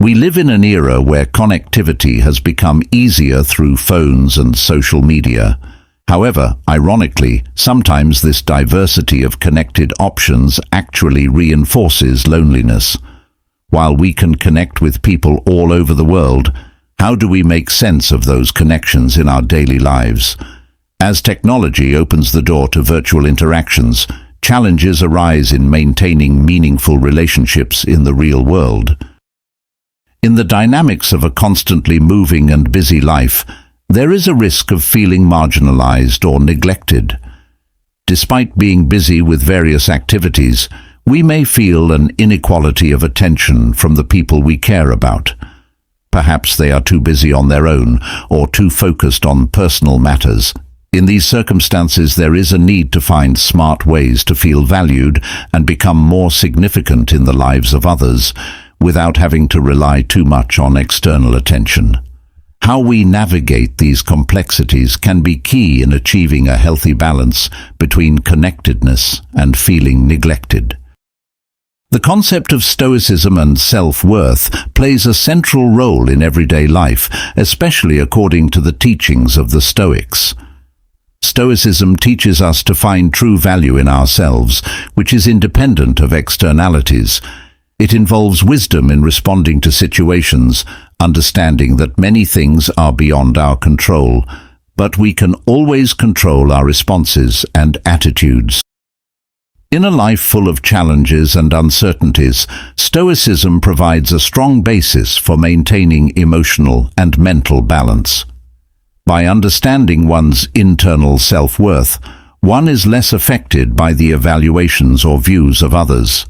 We live in an era where connectivity has become easier through phones and social media. However, ironically, sometimes this diversity of connected options actually reinforces loneliness. While we can connect with people all over the world, how do we make sense of those connections in our daily lives? As technology opens the door to virtual interactions, challenges arise in maintaining meaningful relationships in the real world. In the dynamics of a constantly moving and busy life, there is a risk of feeling marginalized or neglected. Despite being busy with various activities, we may feel an inequality of attention from the people we care about. Perhaps they are too busy on their own or too focused on personal matters. In these circumstances, there is a need to find smart ways to feel valued and become more significant in the lives of others, without having to rely too much on external attention. How we navigate these complexities can be key in achieving a healthy balance between connectedness and feeling neglected. The concept of Stoicism and self-worth plays a central role in everyday life, especially according to the teachings of the Stoics. Stoicism teaches us to find true value in ourselves, which is independent of externalities. It involves wisdom in responding to situations, understanding that many things are beyond our control, but we can always control our responses and attitudes. In a life full of challenges and uncertainties, Stoicism provides a strong basis for maintaining emotional and mental balance. By understanding one's internal self-worth, one is less affected by the evaluations or views of others.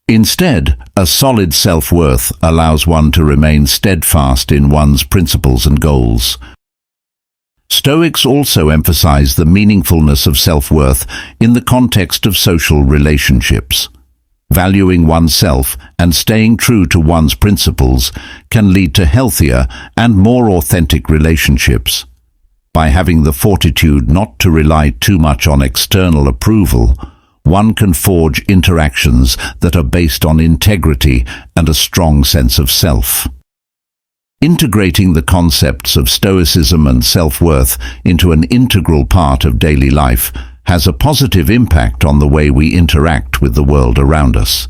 Instead, a solid self-worth allows one to remain steadfast in one's principles and goals. Stoics also emphasize the meaningfulness of self-worth in the context of social relationships. Valuing oneself and staying true to one's principles can lead to healthier and more authentic relationships. By having the fortitude not to rely too much on external approval, one can forge interactions that are based on integrity and a strong sense of self. Integrating the concepts of Stoicism and self-worth into an integral part of daily life has a positive impact on the way we interact with the world around us.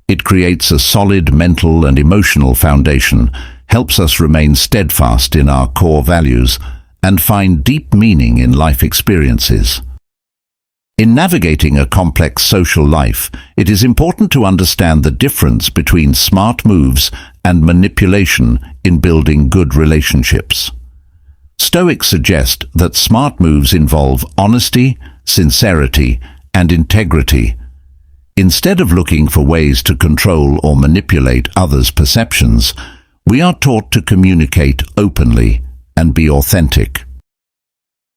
It creates a solid mental and emotional foundation, helps us remain steadfast in our core values, and find deep meaning in life experiences. In navigating a complex social life, it is important to understand the difference between smart moves and manipulation in building good relationships. Stoics suggest that smart moves involve honesty, sincerity, and integrity. Instead of looking for ways to control or manipulate others' perceptions, we are taught to communicate openly and be authentic.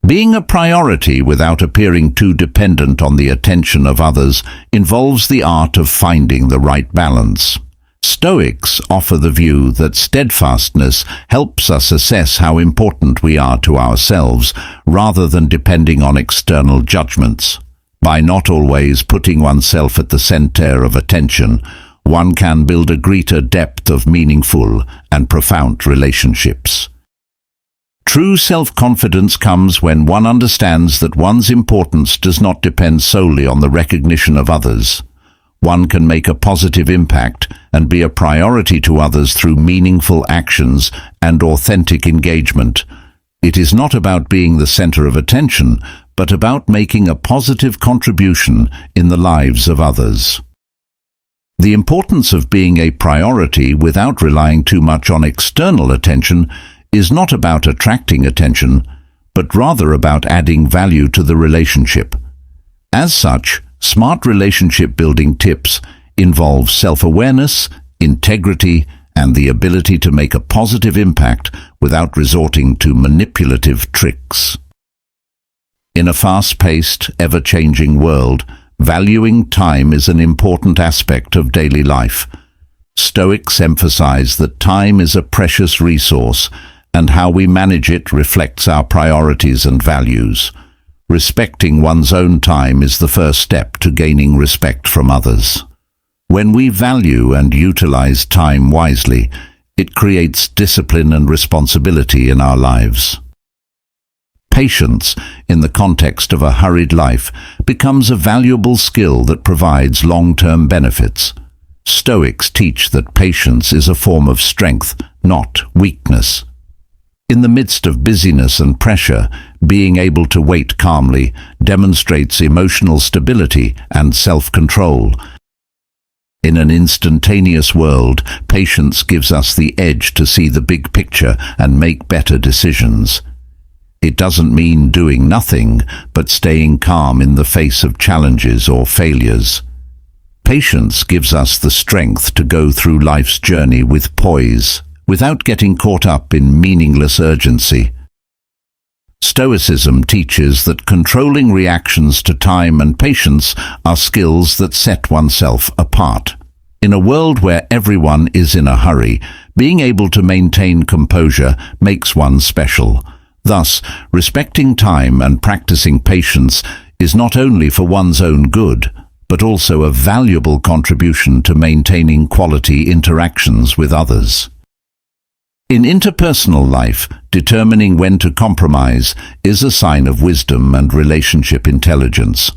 Being a priority without appearing too dependent on the attention of others involves the art of finding the right balance. Stoics offer the view that steadfastness helps us assess how important we are to ourselves, rather than depending on external judgments. By not always putting oneself at the center of attention, one can build a greater depth of meaningful and profound relationships. True self-confidence comes when one understands that one's importance does not depend solely on the recognition of others. One can make a positive impact and be a priority to others through meaningful actions and authentic engagement. It is not about being the center of attention, but about making a positive contribution in the lives of others. The importance of being a priority without relying too much on external attention is not about attracting attention, but rather about adding value to the relationship. As such, smart relationship building tips involve self-awareness, integrity, and the ability to make a positive impact without resorting to manipulative tricks. In a fast-paced, ever-changing world, valuing time is an important aspect of daily life. Stoics emphasize that time is a precious resource, and how we manage it reflects our priorities and values. Respecting one's own time is the first step to gaining respect from others. When we value and utilize time wisely, it creates discipline and responsibility in our lives. Patience, in the context of a hurried life, becomes a valuable skill that provides long-term benefits. Stoics teach that patience is a form of strength, not weakness. In the midst of busyness and pressure, being able to wait calmly demonstrates emotional stability and self-control. In an instantaneous world, patience gives us the edge to see the big picture and make better decisions. It doesn't mean doing nothing, but staying calm in the face of challenges or failures. Patience gives us the strength to go through life's journey with poise, without getting caught up in meaningless urgency. Stoicism teaches that controlling reactions to time and patience are skills that set oneself apart. In a world where everyone is in a hurry, being able to maintain composure makes one special. Thus, respecting time and practicing patience is not only for one's own good, but also a valuable contribution to maintaining quality interactions with others. In interpersonal life, determining when to compromise is a sign of wisdom and relationship intelligence.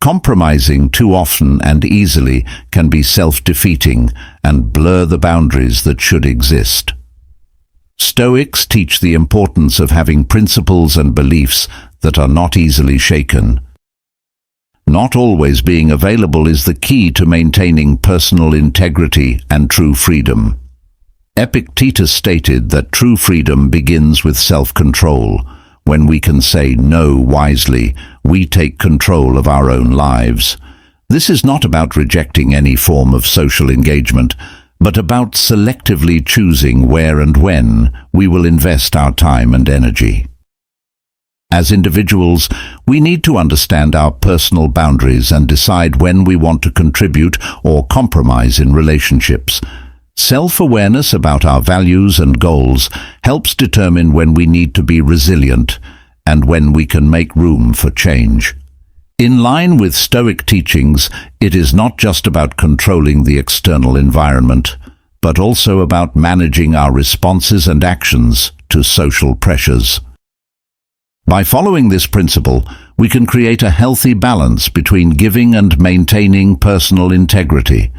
Compromising too often and easily can be self-defeating and blur the boundaries that should exist. Stoics teach the importance of having principles and beliefs that are not easily shaken. Not always being available is the key to maintaining personal integrity and true freedom. Epictetus stated that true freedom begins with self-control. When we can say no wisely, we take control of our own lives. This is not about rejecting any form of social engagement, but about selectively choosing where and when we will invest our time and energy. As individuals, we need to understand our personal boundaries and decide when we want to contribute or compromise in relationships. Self-awareness about our values and goals helps determine when we need to be resilient and when we can make room for change. In line with Stoic teachings, it is not just about controlling the external environment, but also about managing our responses and actions to social pressures. By following this principle, we can create a healthy balance between giving and maintaining personal integrity.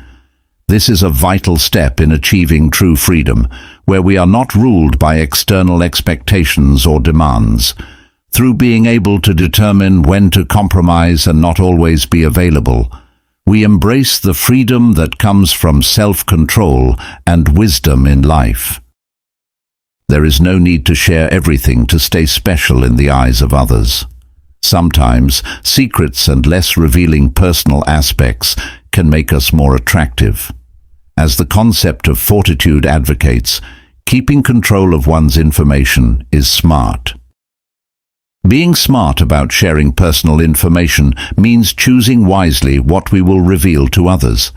This is a vital step in achieving true freedom, where we are not ruled by external expectations or demands. Through being able to determine when to compromise and not always be available, we embrace the freedom that comes from self-control and wisdom in life. There is no need to share everything to stay special in the eyes of others. Sometimes, secrets and less revealing personal aspects can make us more attractive. As the concept of fortitude advocates, keeping control of one's information is smart. Being smart about sharing personal information means choosing wisely what we will reveal to others.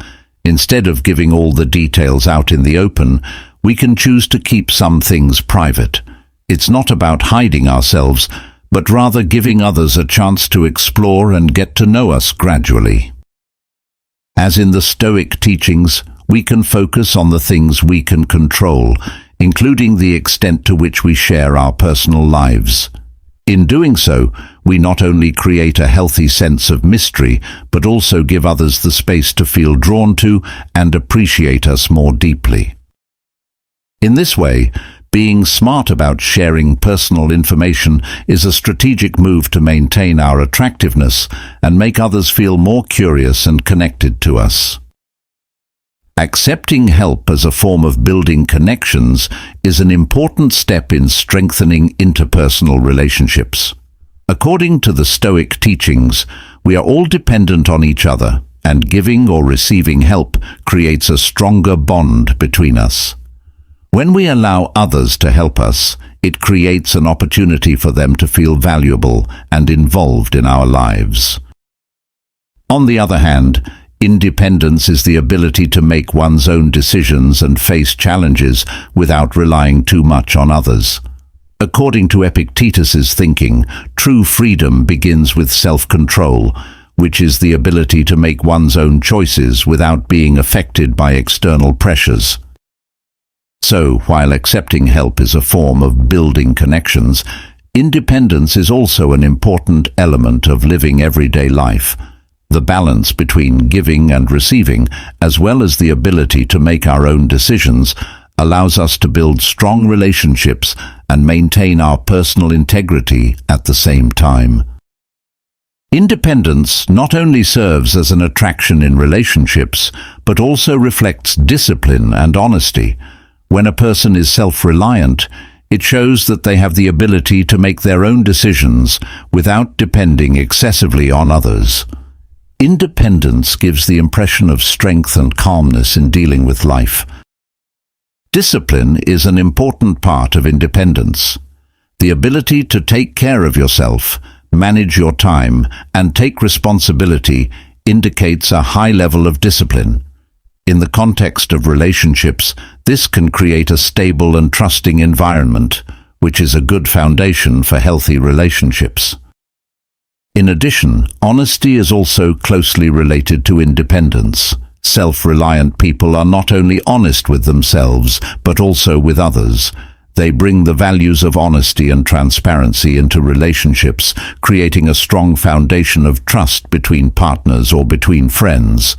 Instead of giving all the details out in the open, we can choose to keep some things private. It's not about hiding ourselves, but rather giving others a chance to explore and get to know us gradually. As in the Stoic teachings, we can focus on the things we can control, including the extent to which we share our personal lives. In doing so, we not only create a healthy sense of mystery, but also give others the space to feel drawn to and appreciate us more deeply. In this way, being smart about sharing personal information is a strategic move to maintain our attractiveness and make others feel more curious and connected to us. Accepting help as a form of building connections is an important step in strengthening interpersonal relationships. According to the Stoic teachings, we are all dependent on each other, and giving or receiving help creates a stronger bond between us. When we allow others to help us, it creates an opportunity for them to feel valuable and involved in our lives. On the other hand, independence is the ability to make one's own decisions and face challenges without relying too much on others. According to Epictetus's thinking, true freedom begins with self-control, which is the ability to make one's own choices without being affected by external pressures. So, while accepting help is a form of building connections, independence is also an important element of living everyday life. The balance between giving and receiving, as well as the ability to make our own decisions, allows us to build strong relationships and maintain our personal integrity at the same time. Independence not only serves as an attraction in relationships, but also reflects discipline and honesty. When a person is self-reliant, it shows that they have the ability to make their own decisions without depending excessively on others. Independence gives the impression of strength and calmness in dealing with life. Discipline is an important part of independence. The ability to take care of yourself, manage your time, and take responsibility indicates a high level of discipline. In the context of relationships, this can create a stable and trusting environment, which is a good foundation for healthy relationships. In addition, honesty is also closely related to independence. Self-reliant people are not only honest with themselves, but also with others. They bring the values of honesty and transparency into relationships, creating a strong foundation of trust between partners or between friends.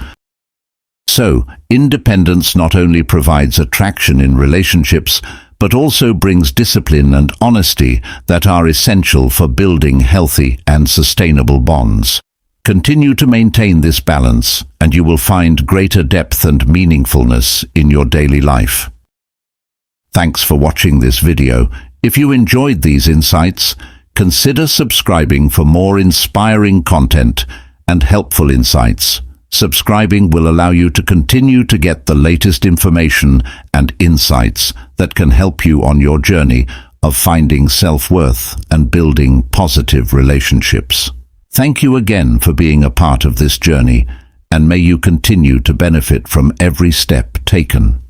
So, independence not only provides attraction in relationships, but also brings discipline and honesty that are essential for building healthy and sustainable bonds. Continue to maintain this balance, and you will find greater depth and meaningfulness in your daily life. Thanks for watching this video. If you enjoyed these insights, consider subscribing for more inspiring content and helpful insights. Subscribing will allow you to continue to get the latest information and insights that can help you on your journey of finding self-worth and building positive relationships. Thank you again for being a part of this journey, and may you continue to benefit from every step taken.